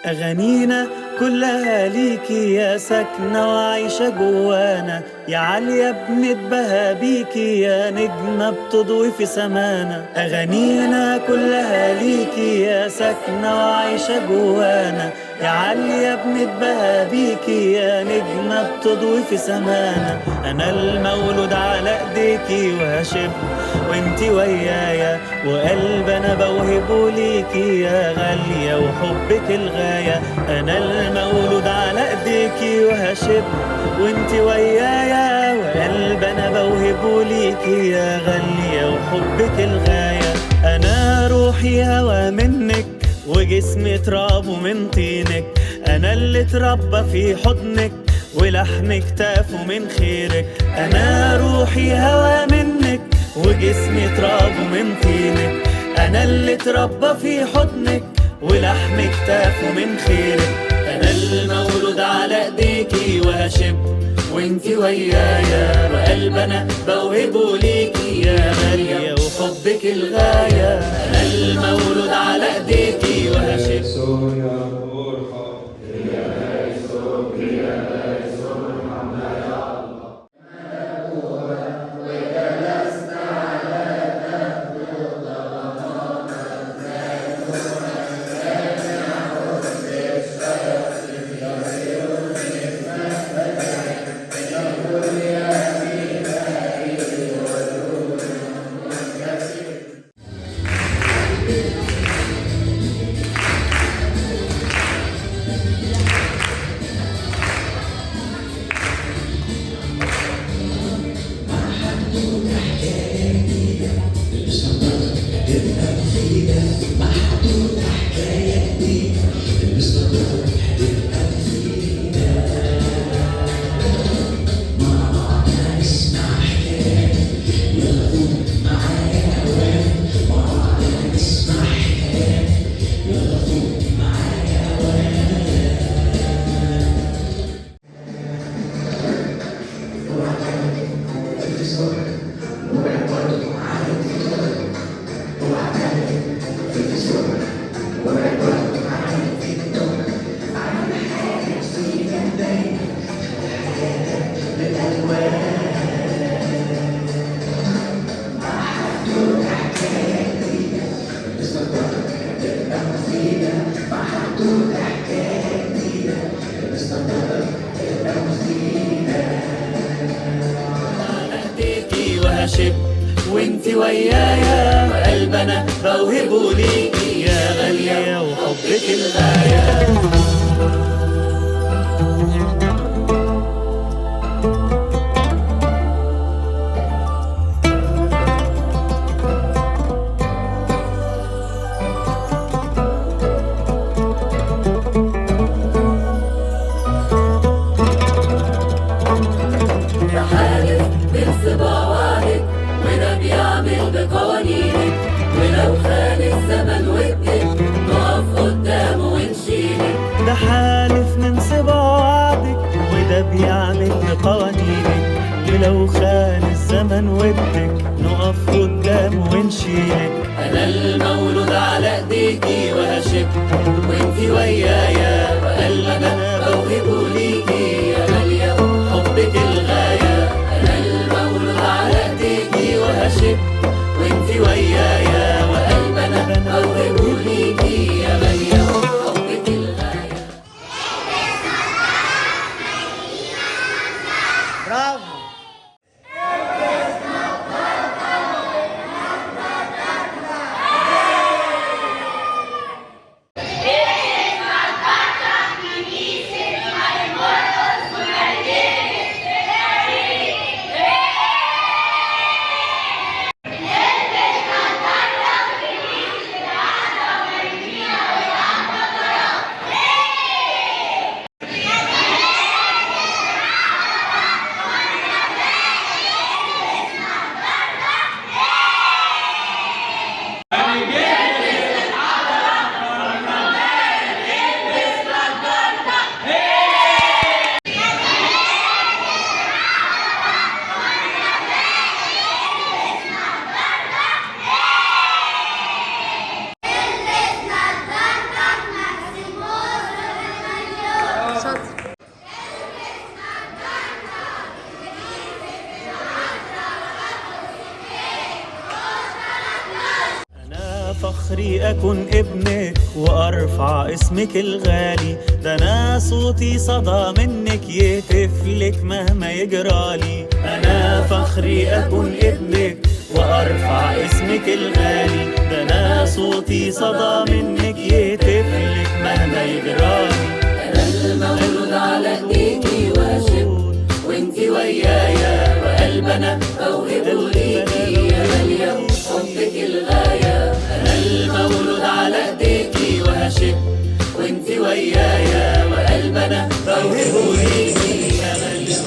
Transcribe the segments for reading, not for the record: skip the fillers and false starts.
أغانينا كلها ليكي يا ساكنة وعايشة جوانا، يا عالية بنتباهى بيكي يا نجمة بتضوي في سمانا. أغانينا كلها ليكي يا ساكنة وعايشة جوانا، يا عالية بنتباهى بيكي يا نجمة بتضوي في سمانا. أنا المولود على إيديكي وهشب وانتي ويايا، وقلب أنا بوهبه ليكي يا غالية وحبك الغاية. أنا المولود على إيديكي وهشب وانتي ويايا، وقلب أنا بوهبه ليكي يا غالية وحبك الغاية. أنا روحي هوا منك وجسمي تراب من طينك، أنا اللي اتربى في حضنك ولحم كتافه من خيرك. أنا روحي هوا منك وجسمي تراب من طينك، أنا اللي اتربى في حضنك ولحم كتافه من خيرك. أنا المولود على إيديكي وهشب وانتي ويايا، وقلب أنا بوهبه ليكي يا غالية وحبك الغاية. أنا المولود على إيديكي وهشب. وهشب وانتي ويايا، وقلب أنا بوهبه ليكي يا غالية وحبك الغاية. بقوانينك ولو خان الزمن ودك نقف قدامه ونشيلك. ده حالف من صبا وعدك وده بيعمل بقوانينك، ولو خان الزمن ودك نقف قدامه ونشيلك. أنا المولود على إيديكي وهشب وانتي ويايا، وقلب أنا بوهبه ليكي يا غالية وحبك الغاية. أنا المولود على إيديكي وهشب وانتي ويايا، وقلب أنا بوهبه ليكي يا غالية وحبك الغاية. برافو. فخري أكون ابنك وأرفع اسمك الغالي، ده أنا صوتي صدى منك يهتفلك مهما يجرالي. أنا فخري أكون ابنك وأرفع اسمك الغالي، ده أنا صوتي صدى منك يهتفلك مهما يجرالي. أنا المولود على إيديكي وأشب وإنتي ويايا، وقلبنا بوهبه ليكي يا غالية حبك الغاية. أنا المولود على إيديكي وهشب وإنتي ويايا، وقلبنا بوهبه ليكي يا غالية.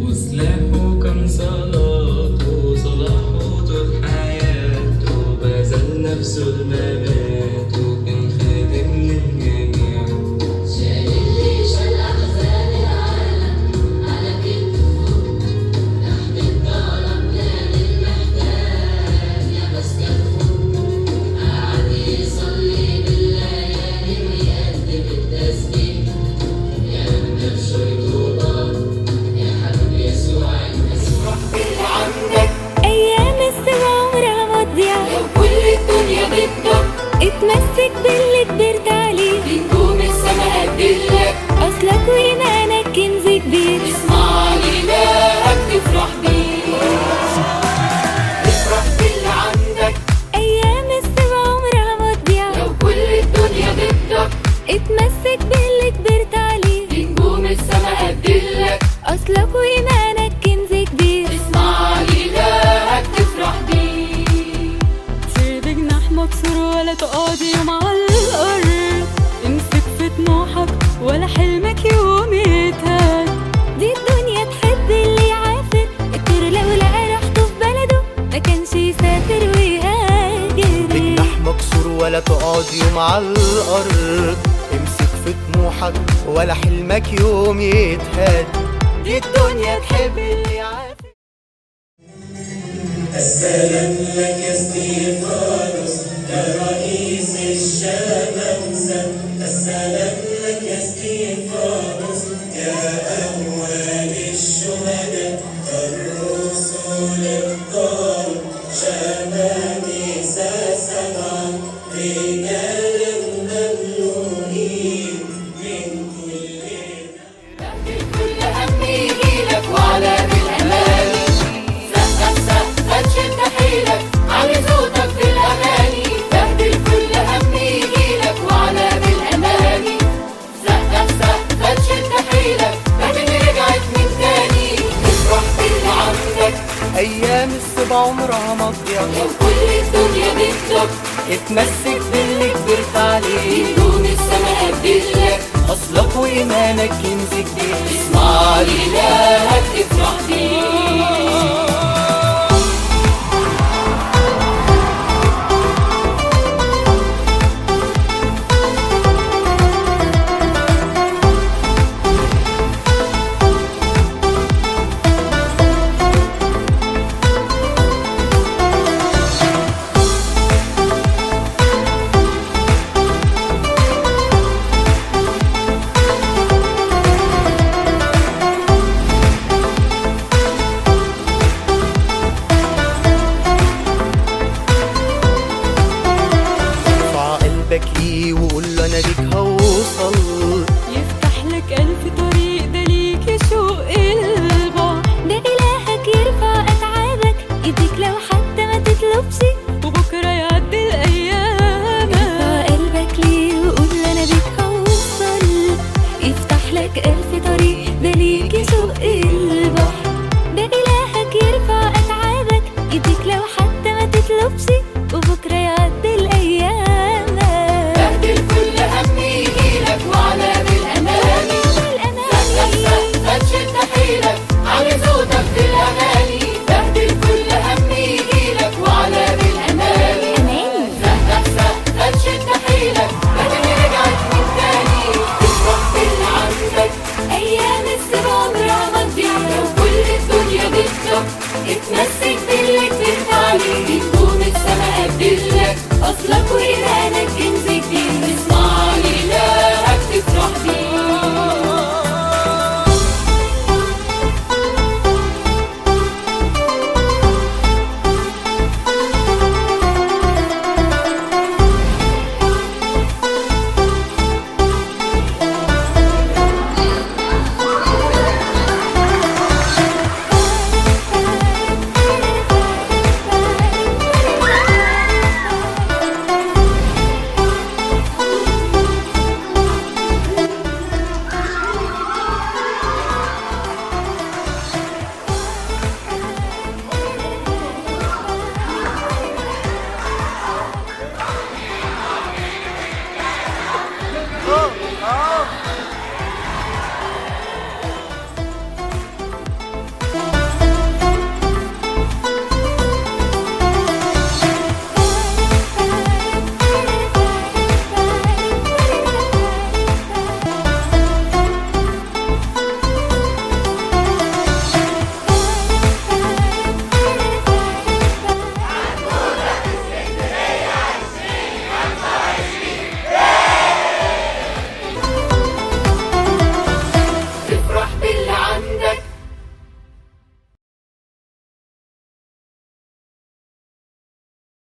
وسلاحه كان صلاته صلاحه طول حياته، بذل نفسه لمماته، كان خادم للجميع. شال اللي شال أحزان العالم على كتفه، تحت الظلام نال المحتاج يا مسكنه. قعد يصلي بالليالي ويقدم التسبيح، يأمن بشيطوطة يا حبيب يسوع المسيح. أيام السما عمرها ما تضيع، لو كل الدنيا ضدك اتمسك باللي كبرت عليه، بنجوم السما هتدلك. أصلك وإيمانك كنز كبير، اسمع لإلهك تفرح بيه، افرح باللي عندك. أيام السما عمرها ما تضيع، لو كل الدنيا ضدك اتمسك باللي كبرت عليه، بنجوم السما هتدلك. أصلك وإيمانك كنز كبير. اسمع لإلهك تفرح بيه، طير بجناح مكسور ولا تقعد يوم على الأرض، امسك في طموحك ولا حلمك يوم يتهد. دي الدنيا تحب اللي يعافر، الطير لو لقى راحته في بلده ما كانش يسافر ويهاجر. بجناح مكسور ولا تقعد يوم على الأرض، امسك في طموحك ولا حلمك يوم يتهد. دي الدنيا تحب اللي يعافر. السلام لك يا ستيفانوس يا رئيس الشمامسة، السلام لك يا ستيفانوس يا أول الشهداء، الرسل اختاروا شمامسة سبعة، رجال مملوئين من كل كل هم يجيلك وعلى بالأمان. سقف سقف شد حيلك، علي صوتك في الأغاني. بهدل كل هم يجيلك وعلى بالأمان. سقف سقف شد حيلك، بعدين رجعت من تاني. افرح باللي عندك أيام السبع عمرها ما تضيع، لو كل الدنيا لك، اتمسك باللي كبرت عليه، نجوم السما قدلك، أصلك وإيمانك كنز كبير. اسمع لله